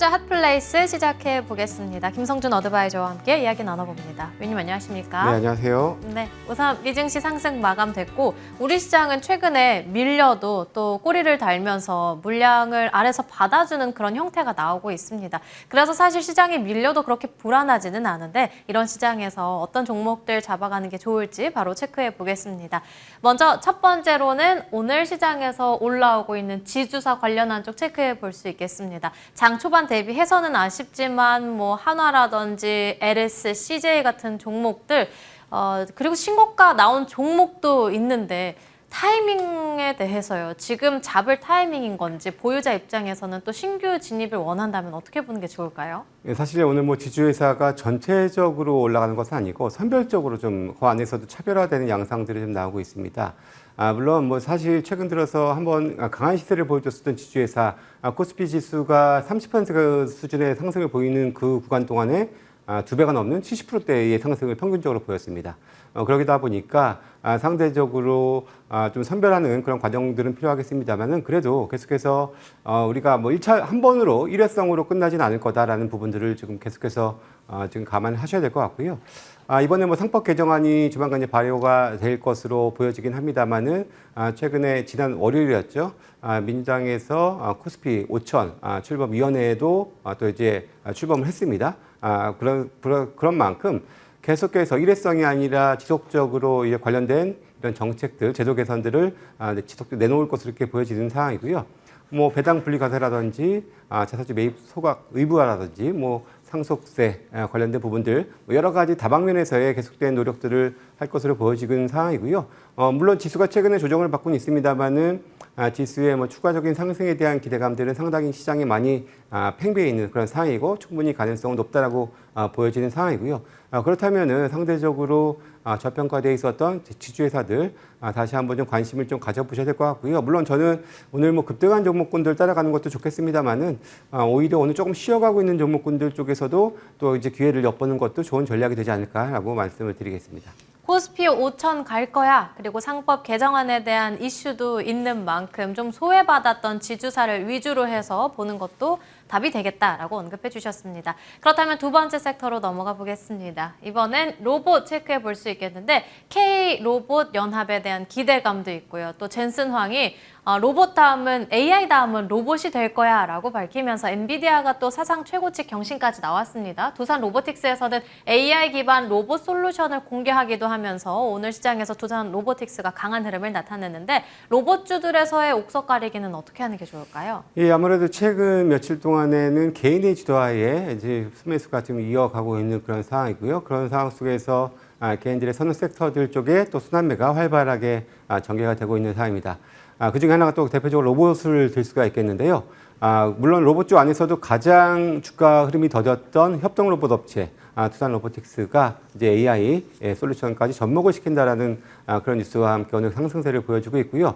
투자 핫플레이스 시작해 보겠습니다. 김성준 어드바이저와 함께 이야기 나눠봅니다. 위원님 안녕하십니까? 네, 안녕하세요. 네, 우선 미증시 상승 마감됐고 우리 시장은 최근에 밀려도 또 꼬리를 달면서 물량을 아래서 받아주는 그런 형태가 나오고 있습니다. 그래서 사실 시장이 밀려도 그렇게 불안하지는 않은데 이런 시장에서 어떤 종목들 잡아가는 게 좋을지 바로 체크해 보겠습니다. 먼저 첫 번째로는 오늘 시장에서 올라오고 있는 지주사 관련한 쪽 체크해 볼 수 있겠습니다. 장 초반 대비해서는 아쉽지만 뭐 한화라든지 LS, CJ 같은 종목들 그리고 신고가 나온 종목도 있는데 타이밍에 대해서요. 지금 잡을 타이밍인 건지 보유자 입장에서는 또 신규 진입을 원한다면 어떻게 보는 게 좋을까요? 사실 오늘 뭐 지주회사가 전체적으로 올라가는 것은 아니고 선별적으로 좀 그 안에서도 차별화되는 양상들이 좀 나오고 있습니다. 물론 뭐 사실 최근 들어서 한번 강한 시세를 보여줬었던 지주회사 코스피 지수가 30% 수준의 상승을 보이는 그 구간 동안에 2배가 넘는 70%대의 상승을 평균적으로 보였습니다. 그러다 보니까 상대적으로 좀 선별하는 그런 과정들은 필요하겠습니다만은 그래도 계속해서 우리가 뭐 1차 한 번으로 일회성으로 끝나지는 않을 거다라는 부분들을 지금 계속해서 지금 감안하셔야 될 것 같고요. 이번에 뭐 상법 개정안이 조만간 이제 발효가 될 것으로 보여지긴 합니다만은 최근에 지난 월요일이었죠. 민주당에서 코스피 5천 출범위원회에도 또 이제 출범을 했습니다. 그런 만큼 계속해서 일회성이 아니라 지속적으로 이제 관련된 이런 정책들, 제도 개선들을 지속적으로 내놓을 것으로 이렇게 보여지는 상황이고요. 뭐 배당 분리 과세라든지 자사주 매입 소각 의무화라든지 뭐 상속세 관련된 부분들 여러 가지 다방면에서의 계속된 노력들을 할 것으로 보여지는 상황이고요. 물론 지수가 최근에 조정을 받고는 있습니다만은 지수의 뭐 추가적인 상승에 대한 기대감들은 상당히 시장에 많이 팽배해 있는 그런 상황이고 충분히 가능성은 높다라고 보여지는 상황이고요. 그렇다면은 상대적으로 저평가되어 있었던 지주회사들 다시 한번 좀 관심을 좀 가져보셔야 될 것 같고요. 물론 저는 오늘 뭐 급등한 종목군들 따라가는 것도 좋겠습니다만은 오히려 오늘 조금 쉬어가고 있는 종목군들 쪽에서도 또 이제 기회를 엿보는 것도 좋은 전략이 되지 않을까라고 말씀을 드리겠습니다. 코스피 5천 갈 거야. 그리고 상법 개정안에 대한 이슈도 있는 만큼 좀 소외받았던 지주사를 위주로 해서 보는 것도 답이 되겠다라고 언급해 주셨습니다. 그렇다면 두 번째 섹터로 넘어가 보겠습니다. 이번엔 로봇 체크해 볼 수 있겠는데 K로봇 연합에 대한 기대감도 있고요. 또 젠슨 황이 로봇 다음은 AI 다음은 로봇이 될 거야 라고 밝히면서 엔비디아가 또 사상 최고치 경신까지 나왔습니다. 두산 로보틱스에서는 AI 기반 로봇 솔루션을 공개하기도 하면서 오늘 시장에서 두산 로보틱스가 강한 흐름을 나타냈는데 로봇주들에서의 옥석 가리기는 어떻게 하는 게 좋을까요? 예, 아무래도 최근 며칠 동안에는 개인의 주도하에 이제 수매수가 지금 이어가고 있는 그런 상황이고요. 그런 상황 속에서 개인들의 선호 섹터들 쪽에 또 순환매가 활발하게 전개가 되고 있는 상황입니다. 그중에 하나가 또 대표적으로 로봇을 들 수가 있겠는데요. 물론 로봇주 안에서도 가장 주가 흐름이 더뎠던 협동 로봇 업체 두산 로보틱스가 이제 AI 솔루션까지 접목을 시킨다라는 그런 뉴스와 함께 오늘 상승세를 보여주고 있고요.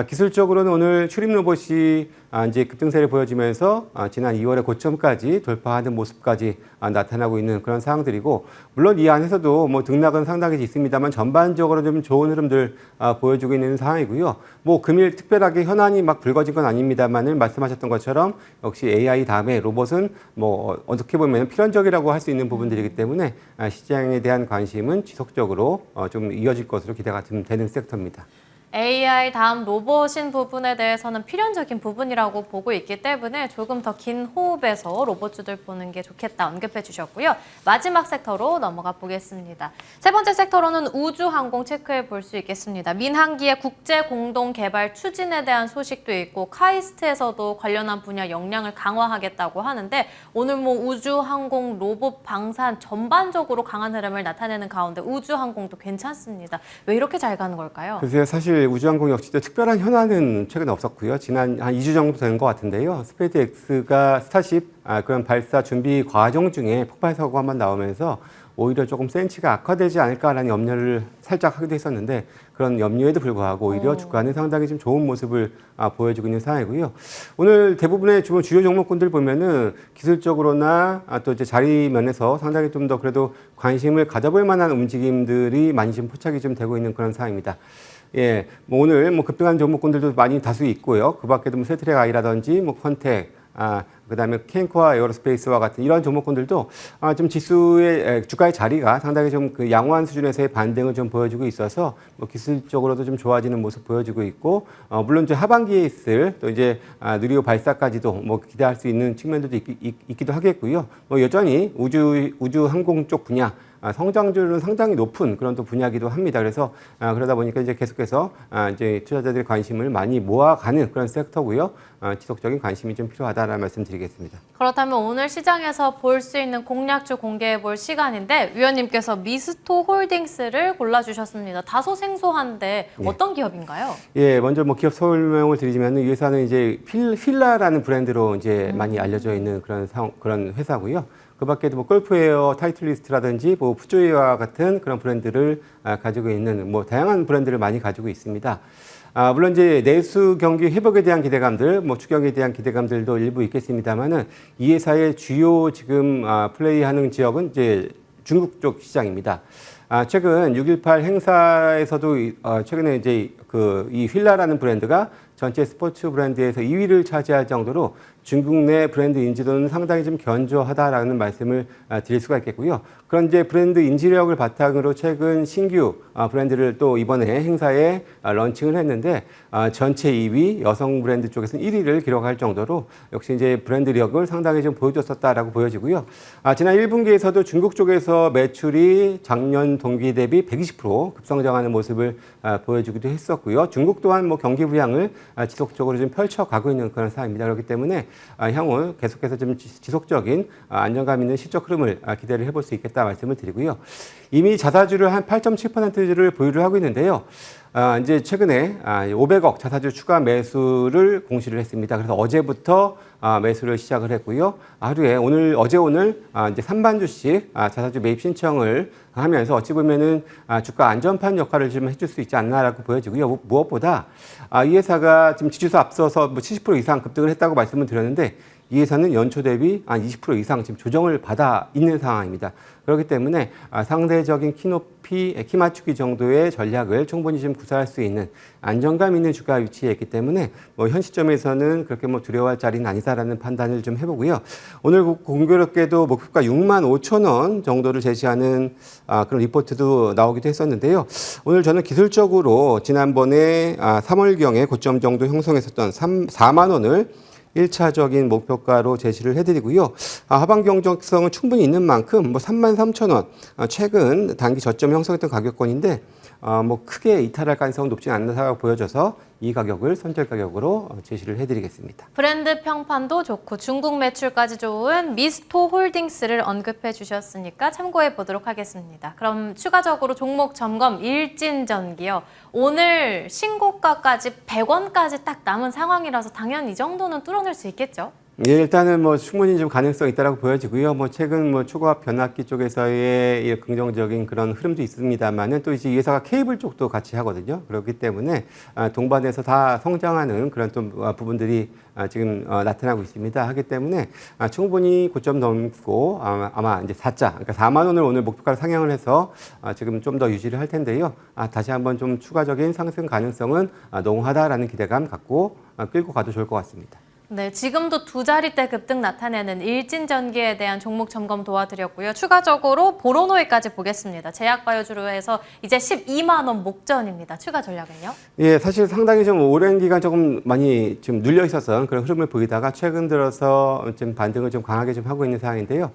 기술적으로는 오늘 출입 로봇이 이제 급등세를 보여주면서 지난 2월의 고점까지 돌파하는 모습까지 나타나고 있는 그런 상황들이고, 물론 이 안에서도 뭐 등락은 상당히 있습니다만 전반적으로 좀 좋은 흐름들 보여주고 있는 상황이고요. 뭐 금일 특별하게 현안이 막 불거진 건 아닙니다만은 말씀하셨던 것처럼 역시 AI 다음에 로봇은 뭐 어떻게 보면 필연적이라고 할 수 있는 부분들이기 때문에 시장에 대한 관심은 지속적으로 좀 이어질 것으로 기대가 좀 되는 섹터입니다. AI 다음 로봇인 부분에 대해서는 필연적인 부분이라고 보고 있기 때문에 조금 더 긴 호흡에서 로봇주들 보는 게 좋겠다 언급해 주셨고요. 마지막 섹터로 넘어가 보겠습니다. 세 번째 섹터로는 우주항공 체크해 볼 수 있겠습니다. 민항기의 국제 공동 개발 추진에 대한 소식도 있고 카이스트에서도 관련한 분야 역량을 강화하겠다고 하는데 오늘 뭐 우주항공, 로봇, 방산 전반적으로 강한 흐름을 나타내는 가운데 우주항공도 괜찮습니다. 왜 이렇게 잘 가는 걸까요? 글쎄요, 사실 우주항공 역시도 특별한 현안은 최근에 없었고요. 지난 한 2주 정도 된 것 같은데요. 스페이스X가 스타쉽 그런 발사 준비 과정 중에 폭발 사고가 한번 나오면서 오히려 조금 센치가 악화되지 않을까라는 염려를 살짝 하기도 했었는데 그런 염려에도 불구하고 오히려 주가는 상당히 좀 좋은 모습을 보여주고 있는 상황이고요. 오늘 대부분의 주요 종목군들 보면은 기술적으로나 또 이제 자리 면에서 상당히 좀 더 그래도 관심을 가져볼 만한 움직임들이 많이 좀 포착이 좀 되고 있는 그런 상황입니다. 예, 뭐 오늘 뭐 급등한 종목군들도 많이 다수 있고요. 그 밖에도 뭐 세트랙 아이라든지 뭐 컨택, 그다음에 캔코와 에어로스페이스와 같은 이런 종목군들도 좀 지수의 주가의 자리가 상당히 좀 그 양호한 수준에서의 반등을 좀 보여주고 있어서 뭐 기술적으로도 좀 좋아지는 모습 보여주고 있고 물론 이제 하반기에 있을 또 이제 누리호 발사까지도 뭐 기대할 수 있는 측면들도 있기도 하겠고요. 뭐 여전히 우주 항공 쪽 분야 성장률은 상당히 높은 그런 또 분야이기도 합니다. 그래서 그러다 보니까 이제 계속해서 이제 투자자들의 관심을 많이 모아가는 그런 섹터고요. 지속적인 관심이 좀 필요하다라는 말씀드리겠습니다. 그렇다면 오늘 시장에서 볼 수 있는 공략주 공개해 볼 시간인데 위원님께서 미스토 홀딩스를 골라주셨습니다. 다소 생소한데 어떤 기업인가요? 예, 먼저 뭐 기업 설명을 드리자면 이 회사는 이제 휠라라는 브랜드로 이제 많이 알려져 있는 그런 회사고요. 그 밖에도 뭐 골프웨어, 타이틀리스트라든지 뭐 푸조웨어와 같은 그런 브랜드를 가지고 있는 뭐 다양한 브랜드를 많이 가지고 있습니다. 물론 이제 내수 경기 회복에 대한 기대감들, 뭐 추경에 대한 기대감들도 일부 있겠습니다만은 이 회사의 주요 지금 플레이하는 지역은 이제 중국 쪽 시장입니다. 최근 6.18 행사에서도 최근에 이제 이 휠라라는 브랜드가 전체 스포츠 브랜드에서 2위를 차지할 정도로 중국 내 브랜드 인지도는 상당히 좀 견조하다라는 말씀을 드릴 수가 있겠고요. 그런 이제 브랜드 인지력을 바탕으로 최근 신규 브랜드를 또 이번에 행사에 런칭을 했는데 전체 2위, 여성 브랜드 쪽에서는 1위를 기록할 정도로 역시 이제 브랜드력을 상당히 좀 보여줬었다라고 보여지고요. 지난 1분기에서도 중국 쪽에서 매출이 작년 동기 대비 120% 급성장하는 모습을 보여주기도 했었고요. 중국 또한 뭐 경기 부양을 지속적으로 좀 펼쳐가고 있는 그런 상황입니다. 그렇기 때문에 향후 계속해서 좀 지속적인 안정감 있는 실적 흐름을 기대를 해볼 수 있겠다 말씀을 드리고요. 이미 자사주를 한 8.7%를 보유를 하고 있는데요. 이제 최근에 500억 자사주 추가 매수를 공시를 했습니다. 그래서 어제부터 매수를 시작을 했고요. 하루에 어제 오늘 이제 3반주씩 자사주 매입 신청을 하면서 어찌 보면은 주가 안전판 역할을 좀 해줄 수 있지 않나라고 보여지고요. 무엇보다 이 회사가 지금 지주수 앞서서 뭐 70% 이상 급등을 했다고 말씀을 드렸는데 이 회사는 연초 대비 한 20% 이상 지금 조정을 받아 있는 상황입니다. 그렇기 때문에 상대적인 키 맞추기 정도의 전략을 충분히 좀 구사할 수 있는 안정감 있는 주가 위치에 있기 때문에 뭐 현 시점에서는 그렇게 뭐 두려워할 자리는 아니다라는 판단을 좀 해보고요. 오늘 공교롭게도 목표가 65,000원 정도를 제시하는 그런 리포트도 나오기도 했었는데요. 오늘 저는 기술적으로 지난번에 3월경에 고점 정도 형성했었던 4만 원을 1차적인 목표가로 제시를 해드리고요. 하반기 경적성은 충분히 있는 만큼 뭐 33,000원 최근 단기 저점 형성했던 가격권인데 뭐 크게 이탈할 가능성은 높지 않다고 보여져서 이 가격을 선절 가격으로 제시를 해드리겠습니다. 브랜드 평판도 좋고 중국 매출까지 좋은 미스토 홀딩스를 언급해 주셨으니까 참고해 보도록 하겠습니다. 그럼 추가적으로 종목 점검 일진전기요. 오늘 신고가까지 100원까지 딱 남은 상황이라서 당연히 이 정도는 뚫어낼 수 있겠죠? 예, 일단은 뭐 충분히 좀 가능성이 있다고 보여지고요. 뭐 최근 뭐 초고압 변압기 쪽에서의 이 긍정적인 그런 흐름도 있습니다만은 또 이제 이 회사가 케이블 쪽도 같이 하거든요. 그렇기 때문에 동반해서 다 성장하는 그런 또 부분들이 지금 나타나고 있습니다. 하기 때문에 충분히 고점 넘고 아마 이제 4자, 그러니까 4만 원을 오늘 목표가로 상향을 해서 지금 좀 더 유지를 할 텐데요. 다시 한번 좀 추가적인 상승 가능성은 농후하다라는 기대감 갖고 끌고 가도 좋을 것 같습니다. 네, 지금도 두 자릿대 급등 나타내는 일진전기에 대한 종목 점검 도와드렸고요. 추가적으로 보로노이까지 보겠습니다. 제약바이오주로 해서 이제 12만 원 목전입니다. 추가 전략은요? 예, 사실 상당히 좀 오랜 기간 조금 많이 좀 눌려 있었던 그런 흐름을 보이다가 최근 들어서 좀 반등을 좀 강하게 좀 하고 있는 상황인데요.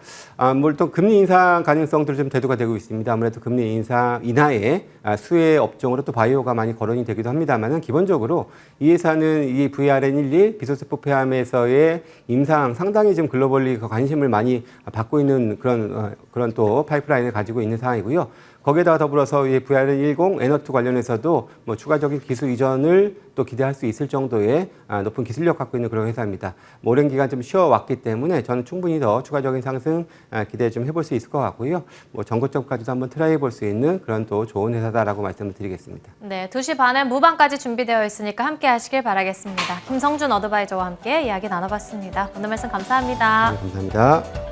물론 금리 인상 가능성들이 좀 대두가 되고 있습니다. 아무래도 금리 인상 인하에 수혜 업종으로 또 바이오가 많이 거론이 되기도 합니다만은 기본적으로 이 회사는 이 VRN11 비소세포 폐암에서의 임상 상당히 지금 글로벌리 관심을 많이 받고 있는 그런 또 파이프라인을 가지고 있는 상황이고요. 거기에다가 더불어서 이 VRN10 N2 관련해서도 뭐 추가적인 기술 이전을 또 기대할 수 있을 정도의 높은 기술력 갖고 있는 그런 회사입니다. 뭐 오랜 기간 좀 쉬어왔기 때문에 저는 충분히 더 추가적인 상승 기대 좀 해볼 수 있을 것 같고요. 뭐 전고점까지도 한번 트라이 해볼 수 있는 그런 또 좋은 회사다라고 말씀을 드리겠습니다. 네, 2시 반에 무방까지 준비되어 있으니까 함께 하시길 바라겠습니다. 김성준 어드바이저와 함께 이야기 나눠봤습니다. 오늘 말씀 감사합니다. 네, 감사합니다.